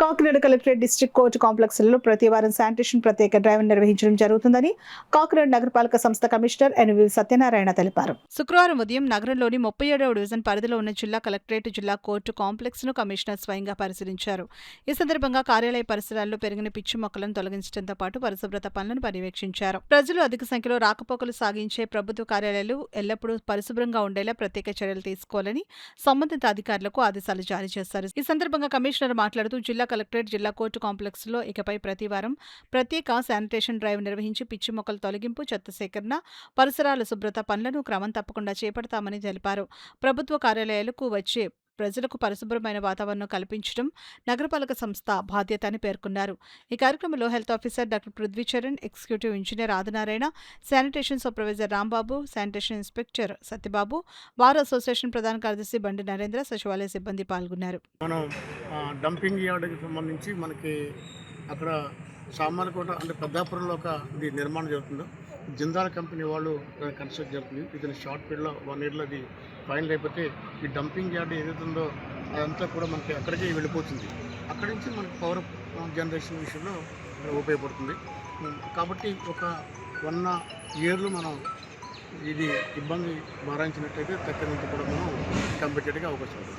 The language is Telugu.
కాకినాడ కలెక్టరేట్ డిస్ట్రిక్ట్ కోర్టు కాంప్లెక్స్లలో ప్రతి వారం శానిటేషన్ ప్రత్యేక డ్రైవ్ నిర్వహించడం జరుగుతుందని కాకినాడ నగరపాలక సంస్థ కమిషనర్ ఎన్వి సత్యనారాయణ తెలిపారు. శుక్రవారం ఉదయం నగరంలోని 37వ డివిజన్ పరిధిలో ఉన్న జిల్లా కలెక్టరేట్ జిల్లా కోర్టు కాంప్లెక్స్ ను కమిషనర్ స్వయంగా పరిశీలించారు. ఈ సందర్భంగా కార్యాలయ పరిసరాల్లో పెరిగిన పిచ్చి మొక్కలను తొలగించడంతో పాటు పరిశుభ్రత పనులను పర్యవేక్షించారు. ప్రజలు అధిక సంఖ్యలో రాకపోకలు సాగించే ప్రభుత్వ కార్యాలయాలు ఎల్లప్పుడూ పరిశుభ్రంగా ఉండేలా ప్రత్యేక చర్యలు తీసుకోవాలని సంబంధిత అధికారులకు ఆదేశాలు జారీ చేశారు. ఈ సందర్భంగా కమిషనర్ మాట్లాడుతూ జిల్లా కలెక్టరేట్ జిల్లా కోర్టు కాంప్లెక్స్ లో ఇకపై ప్రతి వారం ప్రత్యేక శానిటేషన్ డ్రైవ్ నిర్వహించి పిచ్చి మొక్కల తొలగింపు, చెత్త సేకరణ, పరిసరాల శుభ్రత పనులను క్రమం తప్పకుండా చేపడతామని తెలిపారు. ప్రభుత్వ కార్యాలయాలకు వచ్చే ప్రజలకు పరిశుభ్రమైన వాతావరణం కల్పించడం నగరపాలక సంస్థ బాధ్యత అని పేర్కొన్నారు. ఈ కార్యక్రమంలో health officer doctor Prithvi Charan, executive engineer Adinarayana, sanitation supervisor Rambabu, sanitation inspector Satyababu, bar association ప్రధాన కార్యదర్శి బండి నరేంద్ర, సచివాలయ సిబ్బంది పాల్గొన్నారు. మనం డంపింగ్ యార్డ్కి సంబంధించి మనకి అక్కడ సామాన్యకోట అంటే పెద్దాపురంలో ఒక ఇది నిర్మాణం జరుగుతుందో జిందాల్ కంపెనీ వాళ్ళు కన్స్ట్రక్ట్ జరుగుతుంది. ఇది షార్ట్ పీరియడ్లో 1 ఇయర్లో అది ఫైనల్ అయిపోతే ఈ డంపింగ్ యార్డ్ ఏదైతుందో అదంతా కూడా మనకి అక్కడికే వెళ్ళిపోతుంది. అక్కడి నుంచి మనకి పవర్ జనరేషన్ విషయంలో ఉపయోగపడుతుంది. కాబట్టి ఒక 1 ఇయర్లో మనం ఇది ఇబ్బంది మారాయించినట్టయితే తక్కినంత కూడా మనం కంపెటెడ్గా అవకాశం ఉంటుంది.